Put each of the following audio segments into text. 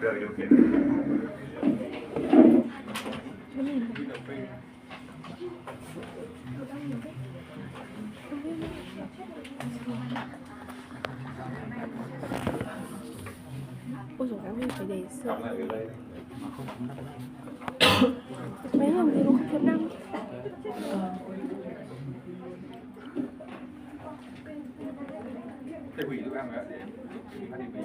được điều khiển. Ôi dồi ôi, phải để sửa. Đọc lại cái đây. Máy làm gì có 0.5. Cái quỷ tôi ăn rồi để phát đi quỷ.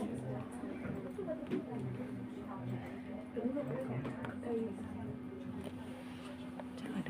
Chắc là được.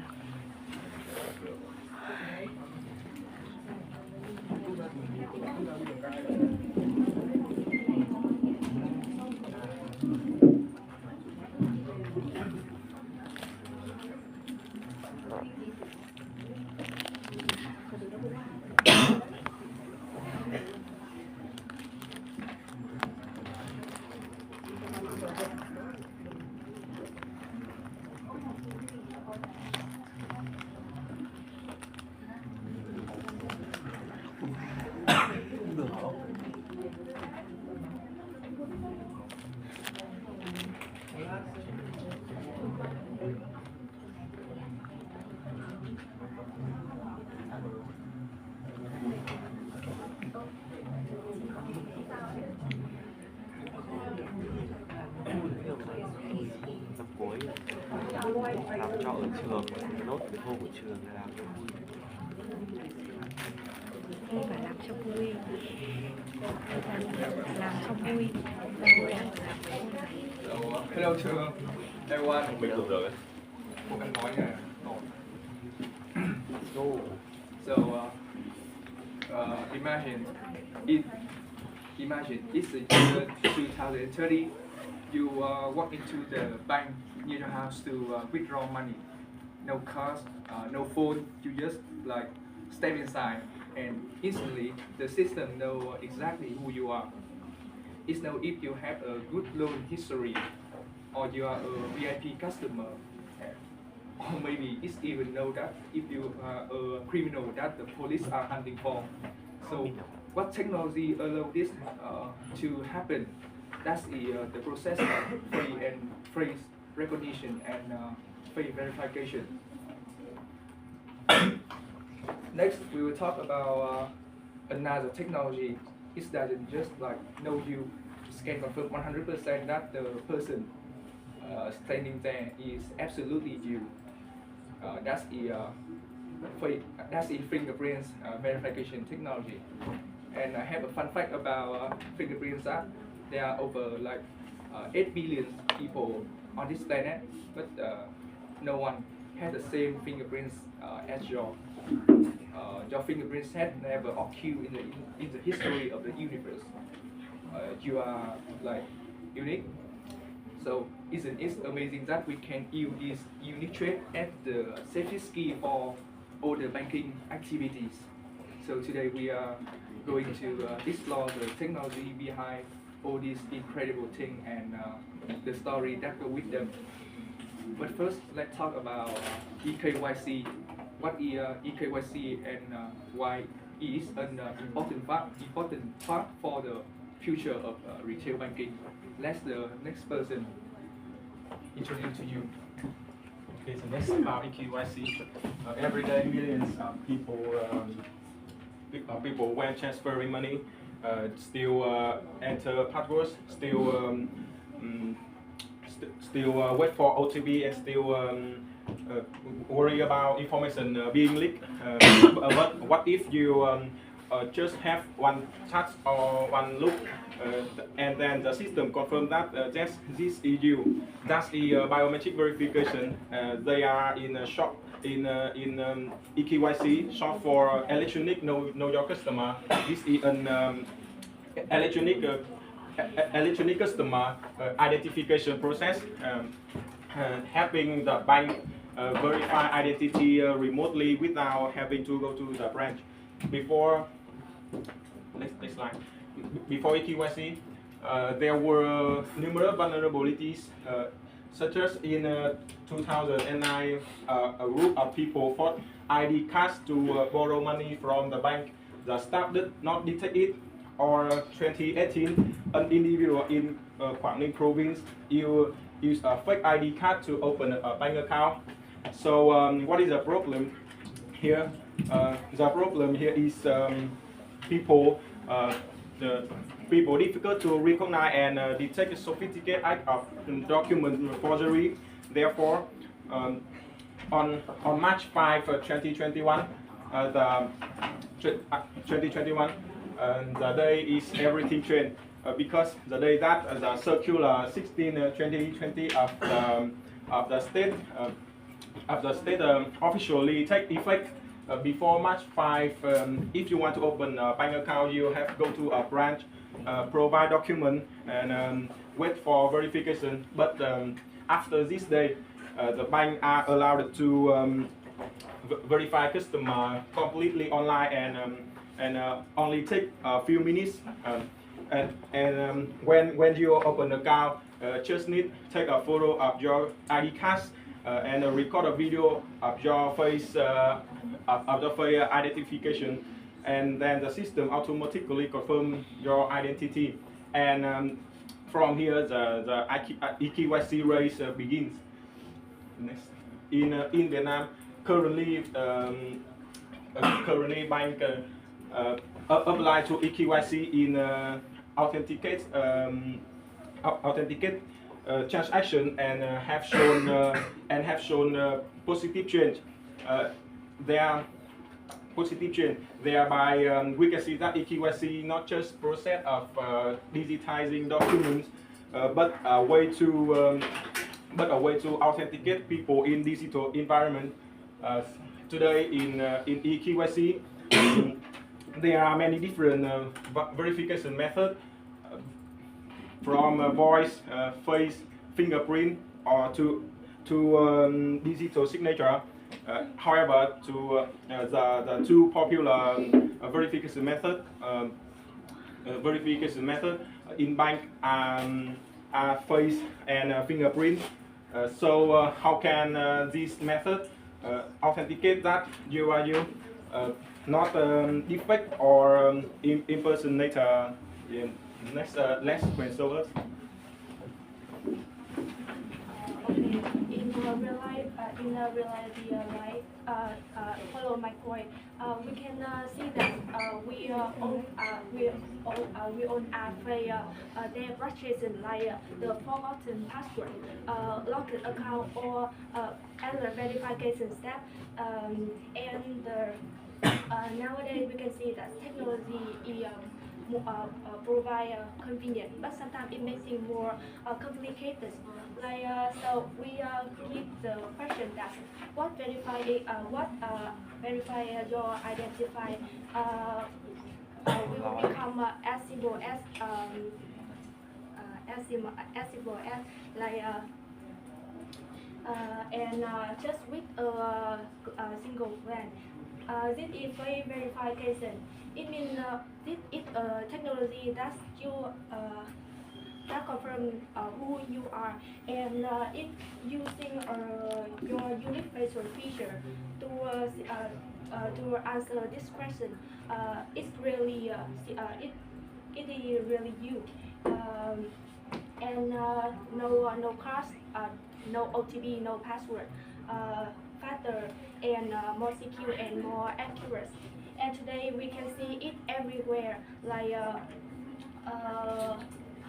Năm cuối làm cho ở trường, nốt cái hôm của trường này làm cho vui. Không phải làm cho vui, làm cho vui. Hello to everyone. Mình được rồi. Không cần nói nha. So imagine it's the year 2030. You walk into the bank near your house to withdraw money. No cards, no phone. You just like step inside, and instantly the system know exactly who you are. It knows if you have a good loan history, or you are a VIP customer, or maybe it even know that if you are a criminal that the police are hunting for. So, what technology allow this to happen? That's the process of face recognition and face verification. Next, we will talk about another technology. It doesn't just like know you, it can confirm 100% that the person standing there is absolutely you. That's the fingerprint verification technology. And I have a fun fact about fingerprints that there are over like 8 billion people on this planet, but no one has the same fingerprints as your fingerprints had never occurred in the history of the universe. You are like unique. So isn't it amazing that we can use this unique trait as the safety key for all the banking activities? So today we are going to explore the technology behind all these incredible things and the story that go with them. But first, let's talk about EKYC. What is EKYC and why it is an important part for the future of retail banking? Let the next person introduce to you. Okay, so next about EKYC. Every day, millions of people when transferring money, still enter passwords, still wait for OTP, and still worry about information being leaked. But what if you just have one touch or one look, and then the system confirms that this is you. That's the biometric verification. They are in a short in EKYC, short for electronic know your customer. This is an electronic customer identification process, helping the bank verify identity remotely without having to go to the branch. Before next slide. Before EKYC, there were numerous vulnerabilities, such as in 2009, a group of people forged ID cards to borrow money from the bank. The staff did not detect it, or 2018, an individual in Quảng Ninh province use a fake ID card to open a bank account. So what is the problem here? The problem here is people the people difficult to recognize and detect a sophisticated act of document forgery. Therefore, on March 5, 2021, 2021, the day is everything changed because the day that the circular 16 2020 of the state officially take effect. Before March 5, if you want to open a bank account, you have to go to a branch, provide document, and wait for verification. But after this day, the bank are allowed to verify customer completely online and only take a few minutes. When you open account, just need take a photo of your ID card and record a video of your face of the face identification, and then the system automatically confirm your identity. And from here, the EKYC race begins. Next, in Vietnam, currently bank apply to EKYC in authenticate transaction and have shown positive change. Their positive change. Thereby, we can see that EKYC not just process of digitizing documents, but a way to authenticate people in digital environment. Today in EKYC, there are many different verification methods, from voice, face, fingerprint, or to digital signature. However, the two popular verification method in bank are face and fingerprint. So how can this method authenticate that you are you, not defect or impersonator? Next, let's question. In reality, right? Follow my point. We can see that we own their purchases like the forgotten password, locked account, or other verification step. And nowadays we can see that technology provide convenience, but sometimes it makes it more complicated. Like so, we give the question that what verify your identify will become as simple as like and just with a single plan. This is very verification. It means this is technology that you that confirm who you are, and it using your unique facial feature to answer this question. It's really it is really you, and no cost, no OTP, no password, faster and more secure and more accurate. And today we can see it everywhere, like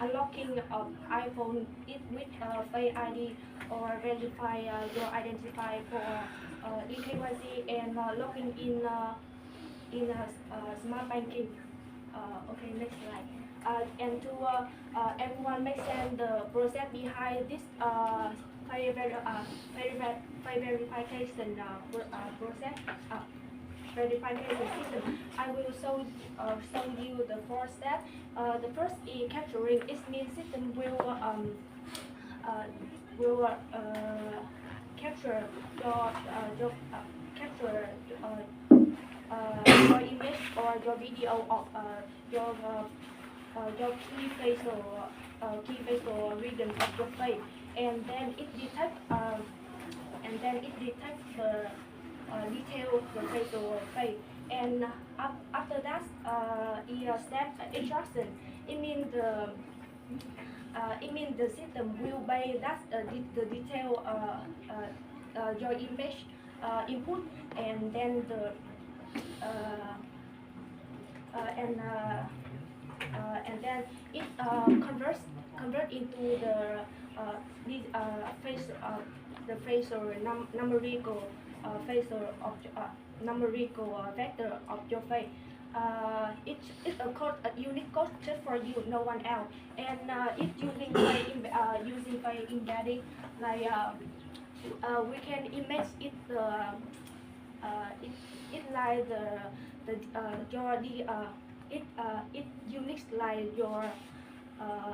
unlocking of iPhone it with Face ID, or verify your identify for EKYC, and logging in smart banking. Okay, next slide. And to everyone make sense the process behind this face verification process. Verification system. I will show you the four steps. The first is capturing. It means system will capture your image or your video of your key facial region of your face, and then it detects the detail the facial face, And after that, step instruction. It means the system will by that the detail your image input, and then the uh, and then it convert into the facial numerical facial numerical vector of your face. It's a code, a unique code just for you, no one else. And it's using face embedding, like we can image it it like it unique like your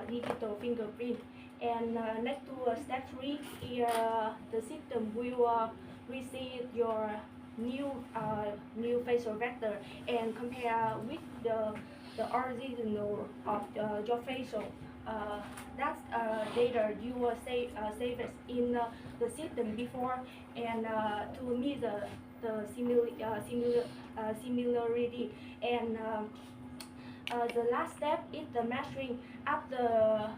digital fingerprint. And next to step 3, here the system will receive your new facial vector and compare with the original of your facial. That's data you will save it in the system before, and to meet the similarity. And the last step is the measuring. After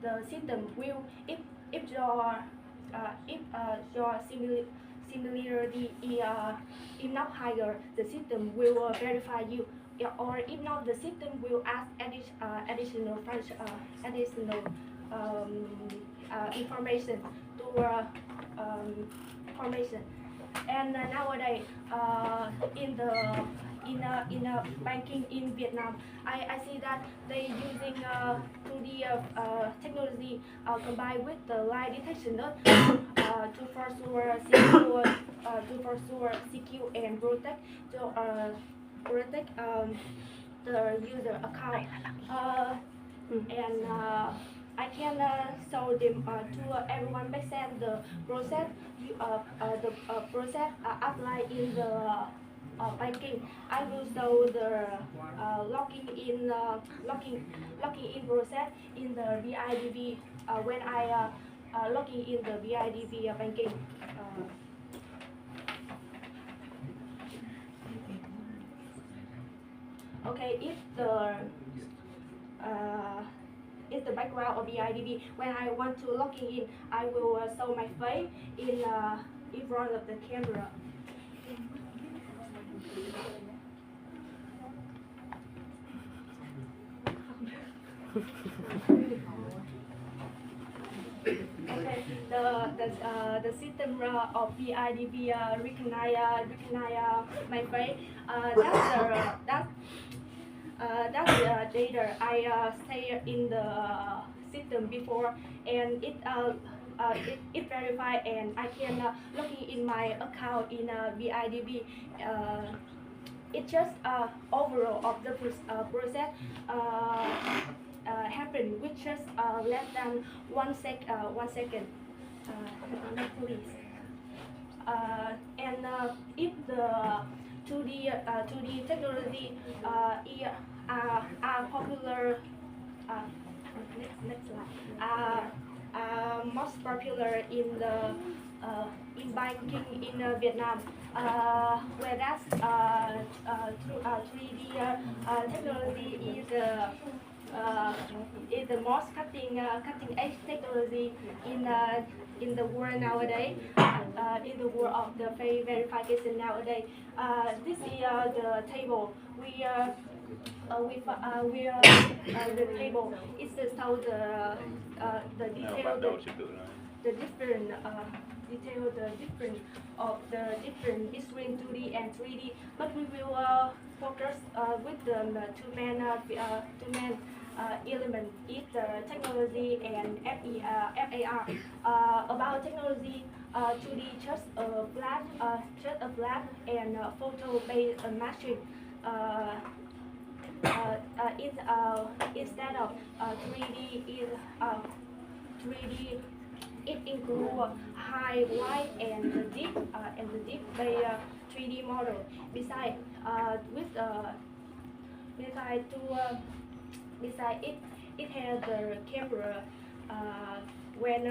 the system will, if your similarity is not higher, the system will verify you. Or if not, the system will ask additional information to information. And nowadays, in banking in Vietnam, I see that they using 2D technology combined with the lie detection to for sure secure and protect the user account. And I can show them to everyone make sense the process apply in the banking. I will show the logging in process in the BIDV when I logging in the BIDV banking. Okay, it's the background of BIDV. When I want to log in, I will show my face in front of the camera. Okay, the system of BIDV recognize my face. That's the data I say in the system before, and it verify, and I can looking in my account in BIDV. It just overall of the process happen with just less than 1 second. Next please. And if the 2D technology are popular, next slide, most popular in the in banking in Vietnam, where that's 3D technology is the most cutting edge technology in the world nowadays, in the world of the face verification nowadays. This is the table the table is to show the detail the different detail the different of the different between 2D and 3D, but we will focus with the two main element is the technology and FAR. About technology, 2D just a flat and photo based matching. Instead of 3D is 3D. It includes high, wide, and the deep by 3D model. Besides, besides it has the camera when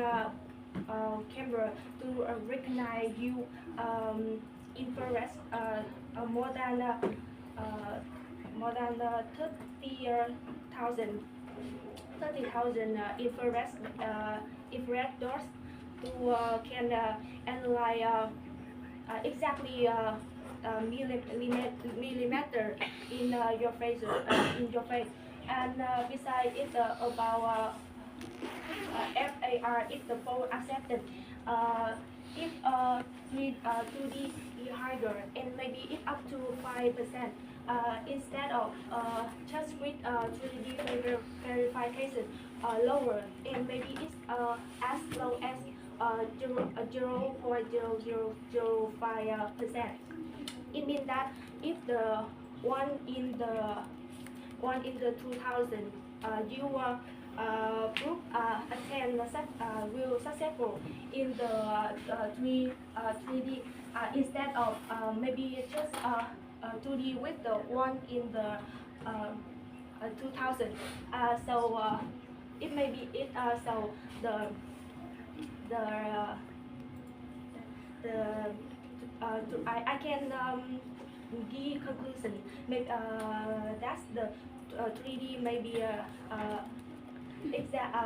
camera to recognize you infrared more than 30,000 infrared dots to can analyze exactly millimeter in your face, and besides it's about FAR is the full accepted. If 2D is higher and maybe it's up to 5%, instead of just with 3D verification lower, and maybe it's as low as 0.0005%. It means that if the one in the 2000 you group attend will successful in the 3D instead of maybe just 2D with the one in the 2000. So it may be it so the I can give conclusion. Maybe that's the 3D maybe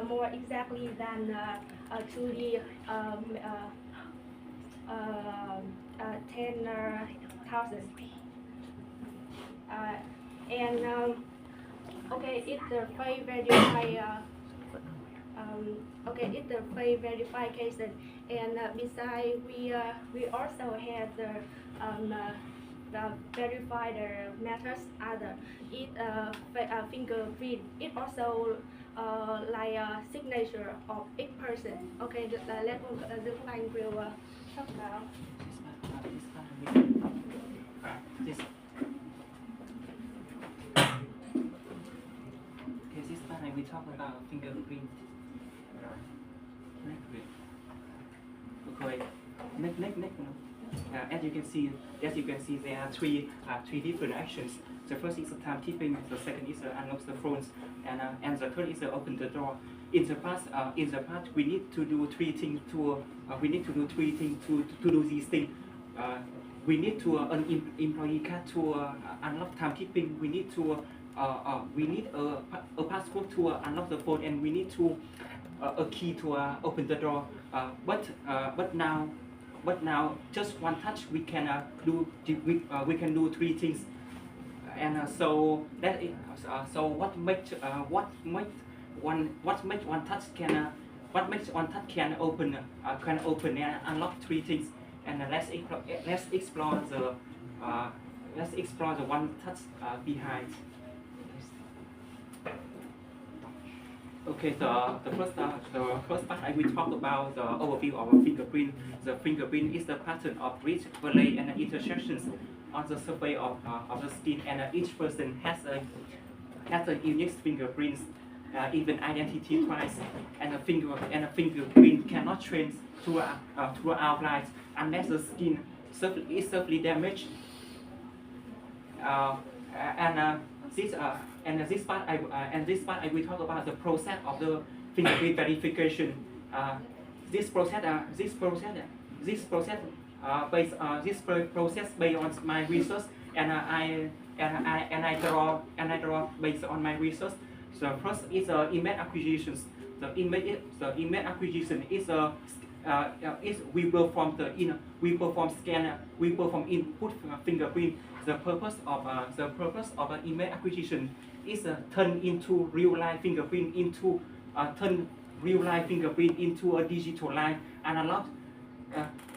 more exactly than 2D 10,000. And okay, it's the phase verify. Okay, it's the phase verification, and besides we also have the verify the methods other. It fingerprint. It also like a signature of each person. Okay, let Anh will talk about. This time we talk about fingerprint. Okay, next. As you can see, there are three different actions. The first is the timekeeping, the second is unlock the phones, and the third is open the door. In the past, we need to do three things to do these things. We need to an employee card to unlock timekeeping. We need a passcode to unlock the phone, and we need to a key to open the door. But now just one touch we can do three things. And so that is, so what makes one touch can open and unlock three things. And let's explore the one touch behind. Okay, the first part I will talk about the overview of a fingerprint. The fingerprint is the pattern of ridge, overlay, and intersections on the surface of the skin, and each person has a unique fingerprints, even identity twice, and a fingerprint cannot change throughout life unless the skin is severely damaged. This part I will talk about the process of the fingerprint verification. This process based on my research, and I draw based on my research. The first is image acquisitions. The image acquisition is we perform input fingerprint. The purpose of image acquisition is turn into real life fingerprint into a digital line analog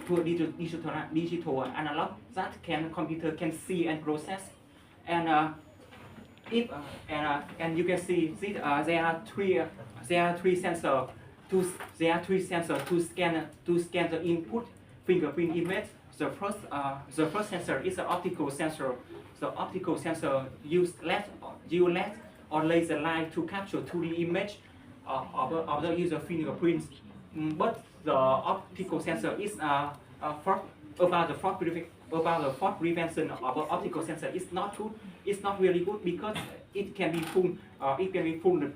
to a digital analog that computer can see and process. And and you can see there are three sensors to scan the input fingerprint image. The first sensor is an optical sensor. The optical sensor use LED or laser light to capture 2D image of the user fingerprints. But the optical sensor is about the fault prevention of the optical sensor is not good. It's not really good because it can be fooled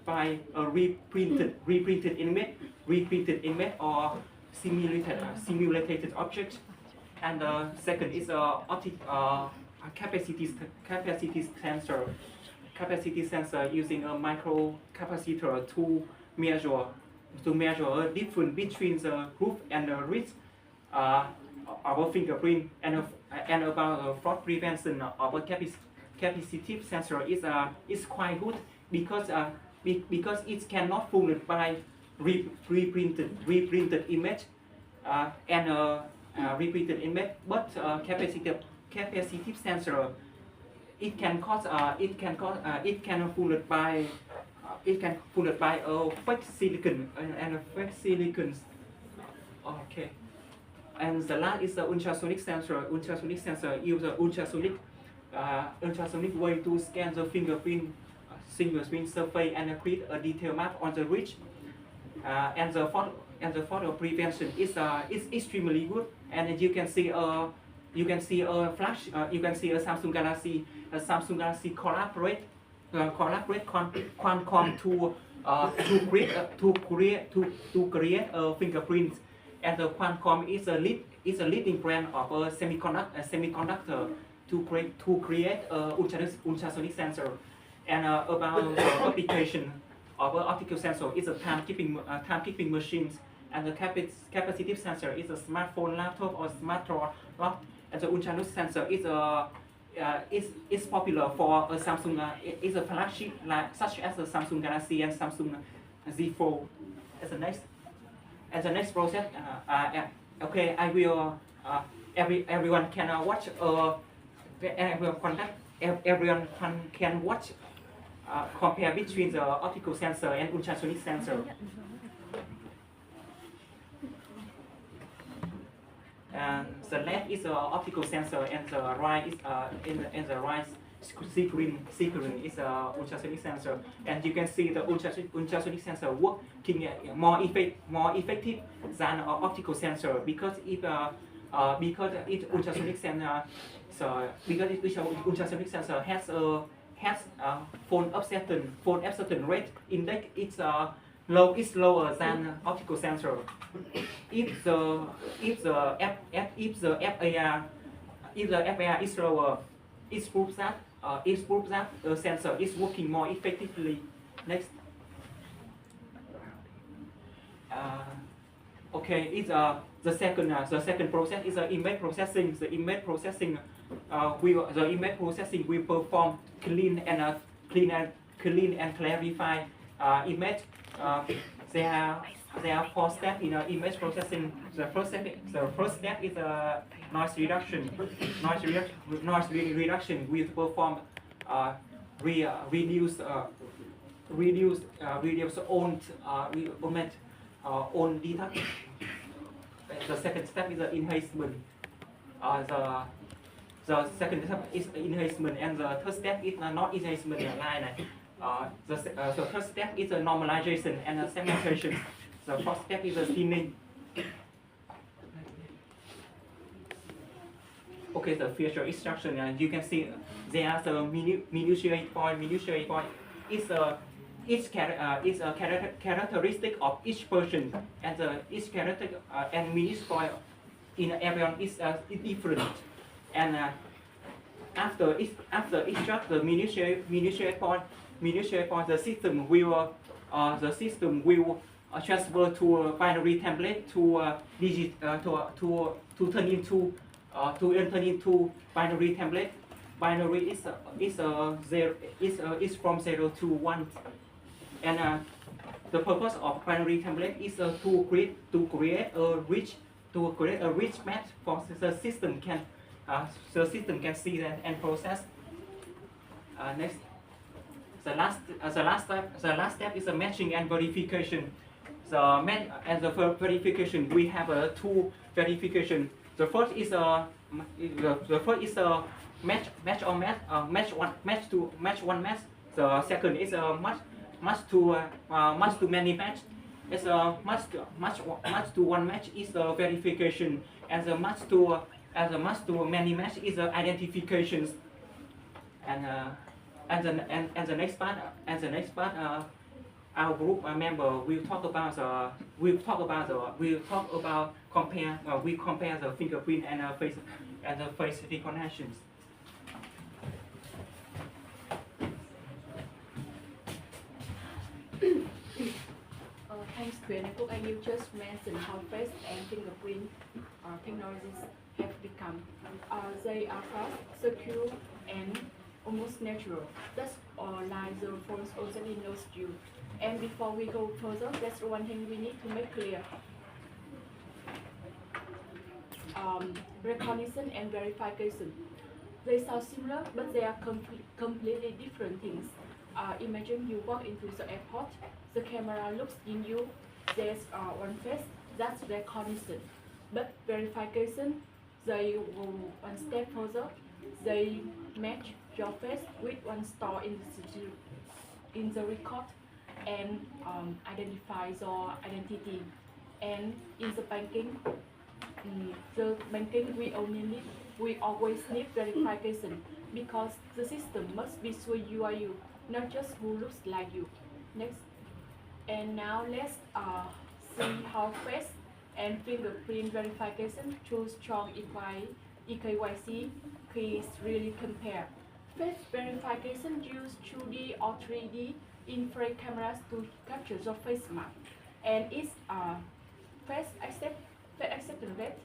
by a reprinted image or simulated object. and the second is capacity sensor. Capacity sensor using a micro capacitor to measure a difference between the groove and the wrist, our fingerprint, and about fraud prevention of a capacitive sensor is quite good because it cannot fooled by reprinted image and repeated image, but capacitive sensor it can fooled by a fake silicon and a fake silicon. Okay. And the last is the ultrasonic sensor. Ultrasonic sensor uses ultrasonic way to scan the fingerprint surface and create a detailed map on the wrist. And the photo prevention is extremely good. And you can see a flash. You can see a Samsung Galaxy collaborate Qualcomm to create a fingerprint. And the Qualcomm is a leading brand of a semiconductor to create ultrasonic sensor. And about the application of an optical sensor is a timekeeping machines, and the capacitive sensor is a smartphone, laptop, or smart lock. And the ultrasonic sensor is popular for a Samsung. Is a flagship such as the Samsung Galaxy and Samsung Z Fold. As the next process, okay, I will. Everyone can watch. Everyone can watch. Compare between the optical sensor and ultrasonic sensor. And the left is the optical sensor, and the right is in the right screen is the ultrasonic sensor. And you can see the ultrasonic sensor working more effective than optical sensor because ultrasonic sensor has phone absorption rate index is lower than optical sensor. If the FAR is lower, it proves that the sensor is working more effectively. Next. Okay, it's the second process is image processing. The image processing will perform clean and clarify image. There are 4 steps in image processing. The first step is noise reduction. Noise reduction will perform reduce on detection. The second step is enhancement. The second step is enhancement, and the third step is not enhancement line. The third step is normalization and segmentation. The fourth step is thinning. Okay, the feature instruction, and you can see there are the minutiae point. Is a characteristic of each person, and each characteristic and minutiae point in everyone is different. And after each the minutiae point, the system will transfer to a binary template to turn into binary template. Binary is from 0 to 1, and the purpose of binary template is to create a rich match for the system can see that and process. Next, the last step is the matching and verification. The verification we have 2 verification. The first is match one match. The second is match to many match. It's a match to one match is the verification, and the match to many match is the identifications. And the next part our group member will talk about we compare the fingerprint and the face recognitions. Thanks, Kweneko, and you just mentioned how face and fingerprint technologies have become. They are fast, secure, and almost natural. That's like the phones already knows you. And before we go further, that's one thing we need to make clear. Recognition and verification. They sound similar, but they are completely different things. Imagine you walk into the airport, the camera looks in you, there's one face, that's recognition. But verification, they go one step further, they match your face with one store in the record and identify your identity. And in the banking, we always need verification because the system must be sure you are you, not just who looks like you. Next, and now let's see how face and fingerprint verification through strong EKYC keys really compare. Face verification uses 2D or 3D infrared cameras to capture the face mark, and its face acceptance rate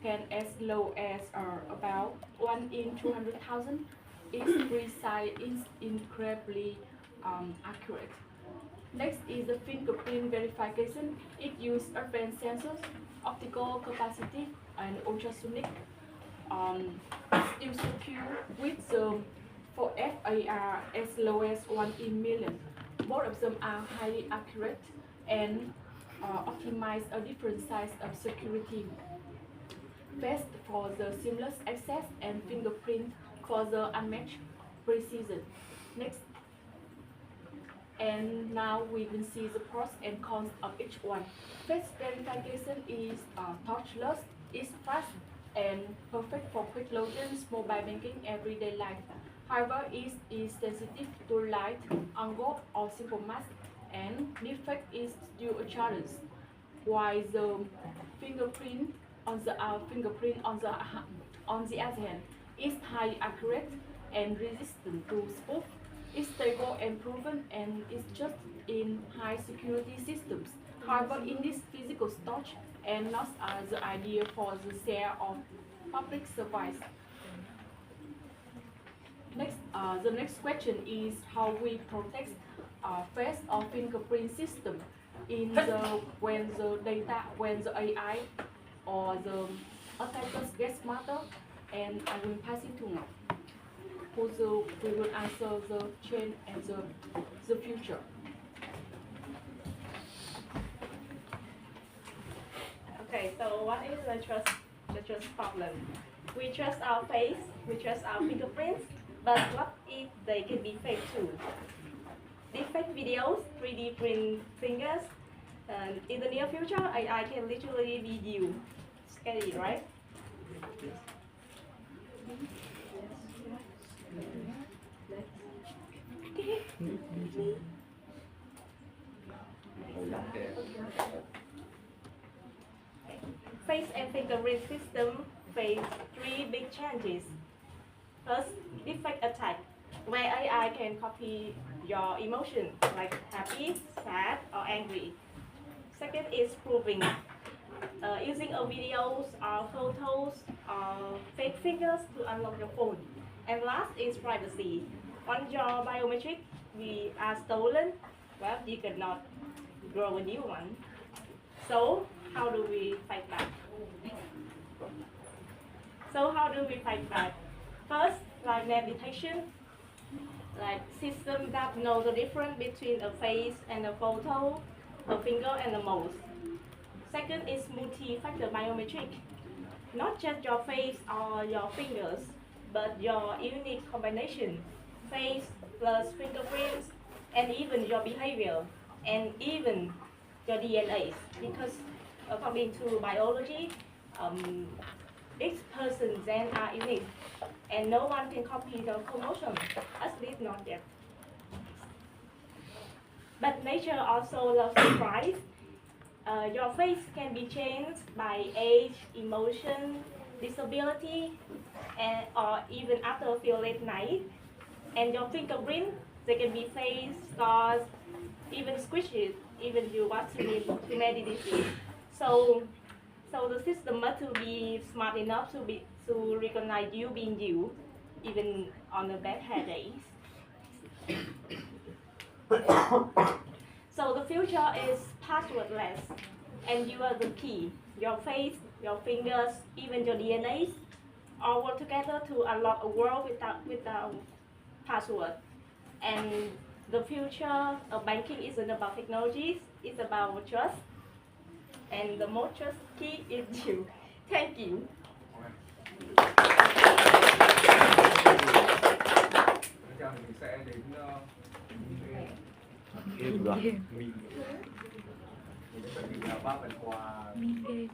can as low as about 1 in 200,000. Its precise is incredibly accurate. Next is the fingerprint verification. It uses advanced sensors, optical capacitive, and ultrasonic. Still secure with the for FAR as low as 1 in million. Both of them are highly accurate and optimize a different size of security. Best for the seamless access and fingerprint for the unmatched precision. Next. And now we will see the pros and cons of each one. Face verification is touchless, is fast and perfect for quick logins, mobile banking, everyday life. However, it is sensitive to light, angle, or simple mask, and defect is still a challenge. While the fingerprint on the other hand is highly accurate and resistant to spoof. It's stable and proven and is just in high security systems. However, in this physical storage and not the idea for the share of public service. Next, the next question is how we protect face or fingerprint system in when the AI or the attackers get smarter, and I will pass it to Ngọc, we will answer the change and the future. Okay, so what is the trust problem? We trust our face, we trust our fingerprints, but what if they can be fake too? Deepfake videos, 3D print fingers, and in the near future, AI can literally be you. Scary, right? Face and fingerprint system face 3 big challenges. First, deepfake attack, where AI can copy your emotion like happy, sad, or angry. Second is proving, using a videos or photos or fake fingers to unlock your phone. And last is privacy. Once your biometric are stolen, well, you cannot grow a new one. So how do we fight back? First, like meditation, like system that know the difference between a face and a photo, a finger and a mouse. Second is multi-factor biometric. Not just your face or your fingers, but your unique combination, face plus fingerprints, and even your behavior, and even your DNA. Because according to biology, each person's genes are unique, and no one can copy the chromosomes, at least not yet. But nature also loves surprise. Your face can be changed by age, emotion, disability, or even after a few late night. And your fingerprint, they can be face, scars, even squishes, even you watch humidity. So the system must to be smart enough to recognize you being you, even on the bad hair days. So the future is passwordless, and you are the key. Your face, your fingers, even your DNA, all work together to unlock a world without password. And the future of banking isn't about technologies; it's about trust. And the most trust key is you. Thank you. Tiếp theo thì mình sẽ đến Game rồi. chuẩn bị là 3 phần quà trị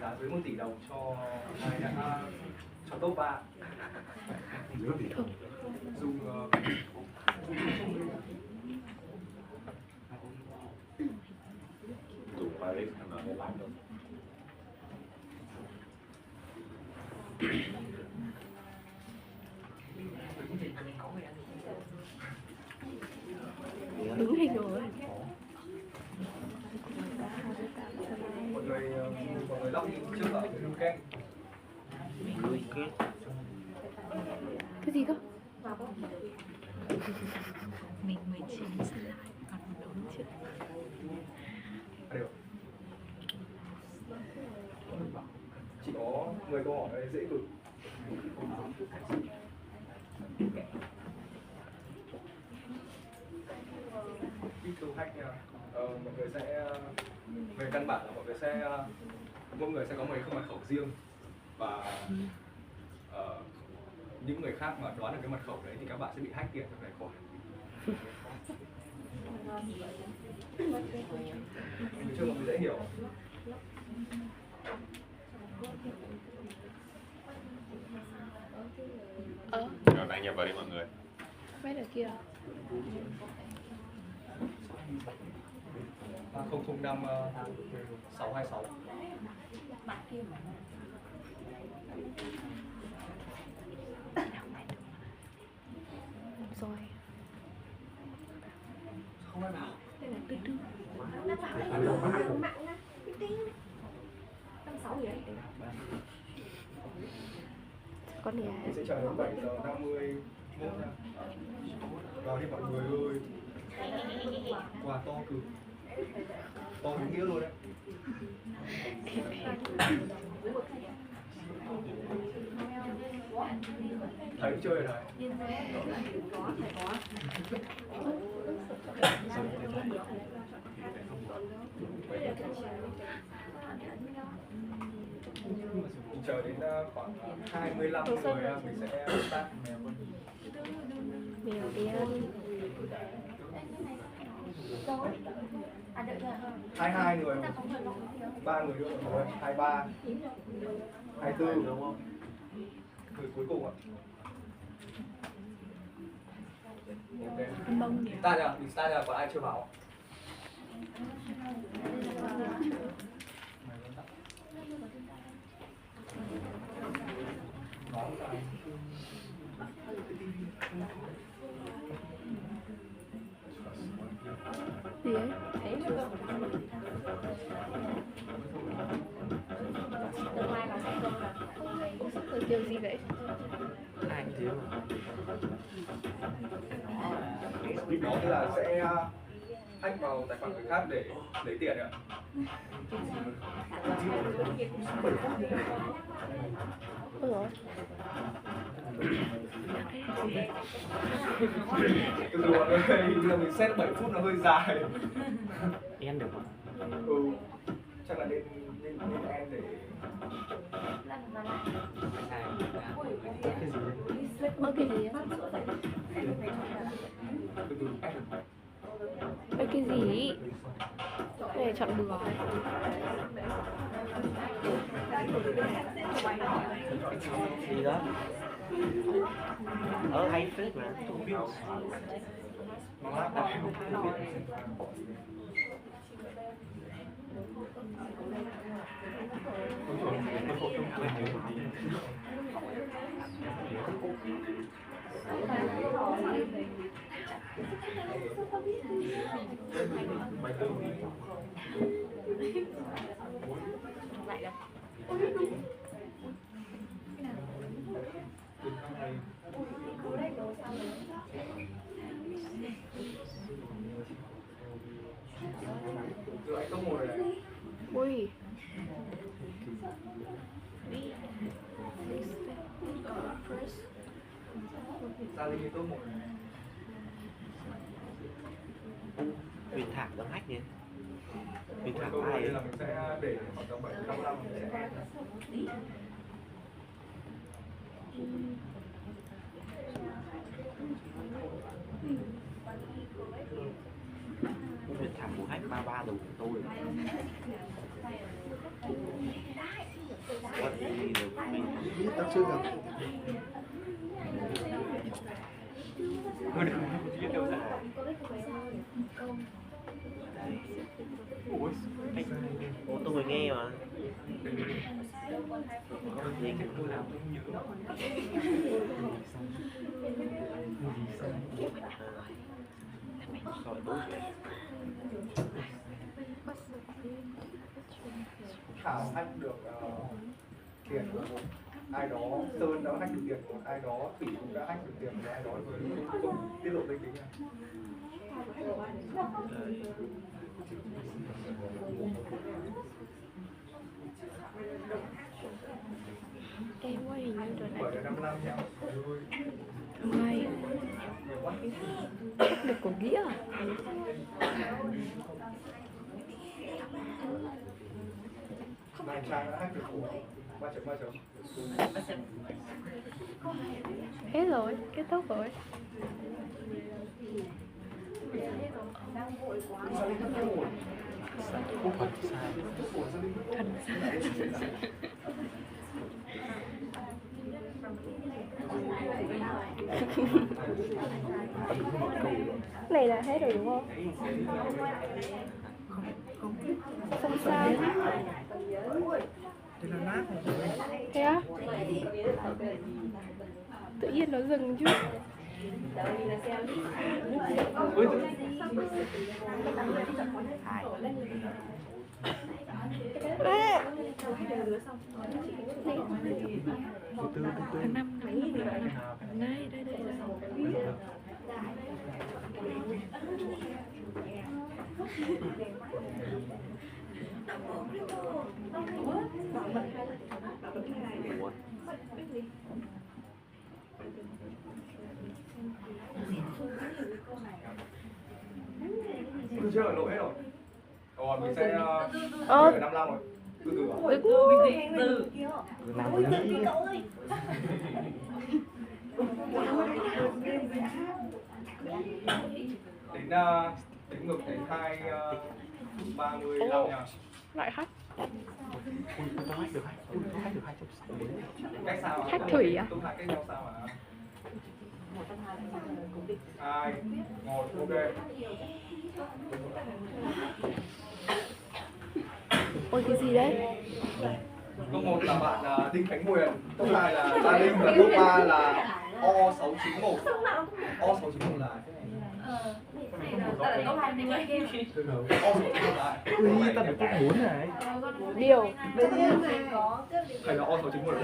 giá dưới 1 tỷ đồng cho ai đã cho top 3 dùng Tụ Paris nó để lại luôn. Đúng hay rồi. mọi người lóc trước ở lưu kem. Lui kết. Cái gì cơ? Mình 19 slide còn một đống chữ. Đều. Chỉ có 10 câu hỏi đây dễ cực. Ít câu hack nha. Mọi người sẽ về căn bản là mỗi người sẽ có một cái mật khẩu riêng và những người khác mà đoán được cái mật khẩu đấy thì các bạn sẽ bị hack tiền trong tài khoản. Nói chung là mình dễ hiểu. Rồi đăng nhập vào đi mọi người. Quét ở kia. 005 626. Rồi. Không ai bảo. Đây là tư tư. Con này Mình sẽ chờ đến 7 giờ 50 nha. Vào đi mọi người ơi. Quà to cực. To đúng nghĩa luôn đấy. Thấy chơi rồi này. Chờ đến khoảng 25 người mình sẽ start. mèo đen. 22 người, 3 người nữa rồi, 23, 24 đúng không? Người cuối cùng ạ. Ăn bông nhỉ? Start nha, mình start nha, còn ai chưa bảo? Gì ấy? Rồi kiểu gì vậy? Ai cũng thế mà. Đó tức là sẽ hack vào tài khoản người khác để lấy tiền ạ. Ôi dồi. Từ từ mọi người, giờ mình set 7 phút nó hơi dài. Em được không? Ừ, chắc là nên end để Ơ cái gì á? từ từ end. Ơ cái gì? Để chọn bừa. Gì đó? Hay phết mà. Rồi anh top 1 rồi này. Ui. Gia Linh top 1 rồi này. Huyền Thảo đang hack nhỉ? Huyền Thảo Câu ai hỏi ấy? là mình sẽ để khoảng tầm 7-5 mình sẽ hát. Huyền Thảo của hack 33 đầu của tôi. What gì được mình Tao chưa gặp. Ủa tôi mới nghe mà. Rồi đúng rồi. Thảo hack được tiền của một ai đó, Sơn đã hack được tiền của một ai đó, Thủy cũng đã hack được tiền của ai đó, rồi không tiết lộ danh tính này. Em quá hình như rồi này. Bởi là 55 nha. Ngay. Được của nghĩa à? Này Trang đã hack được của 3.3 chấm. Hết rồi, kết thúc rồi. Này là hết rồi đúng không? Không sao. Thế á? Tự nhiên nó dừng chứ. Tháng 5 đây đây đây. Từ chưa lỗi hết rồi. Rồi mình sẽ ở 55 rồi. Từ từ à? Tính ngược đến 35 nha. Lại hack. Tôi hack được 2.6. Cách sao à? Hack Thủy à? Tung lại cách nhau sao à? 2, 1, ok. Ôi cái gì đấy? Câu 1 là bạn Đinh Khánh Huyền, câu 2 là Gia Linh và câu 3 là O691. O691 là Ui, tao được top 4 này. Điều. thầy là O691 rồi.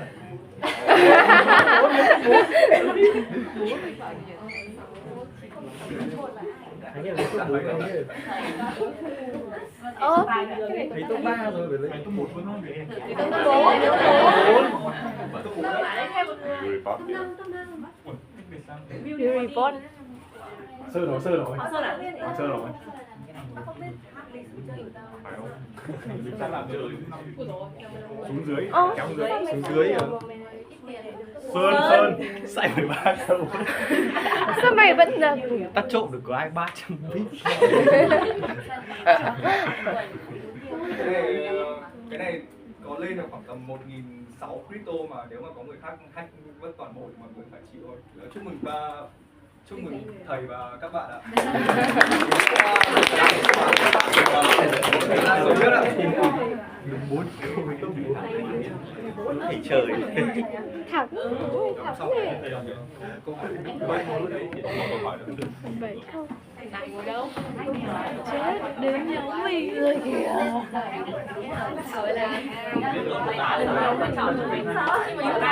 Thấy là top 4 không chứ? Thấy top 3 rồi phải lấy top 1 vẫn không vậy? Điều report. Sơ rồi. Sơ rồi. Chắc làm xuống dưới, kéo xuống dưới à? Sơn, sai 13 câu. Sao mày vẫn là Ta trộm được có ai 300 vít. Cái này có lên được khoảng tầm 1.600 crypto mà nếu mà có người khác hack mất toàn bộ thì mọi người phải chịu thôi. Chúc mừng Chúc mừng thầy và các bạn ạ. Thầy trời. Thảo Vậy không? Chết, đến nhóm mình rồi kìa.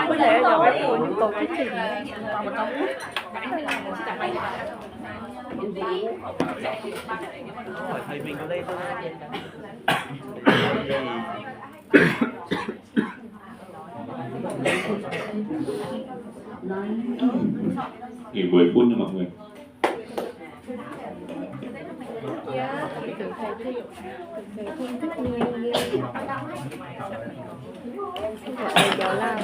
Có lẽ là mấy cô nhu cầu thuyết trình. Hỏi thầy mình có đây không? Nghỉ 10 phút nha mọi người. Thầy không thích nghe. Thầy làm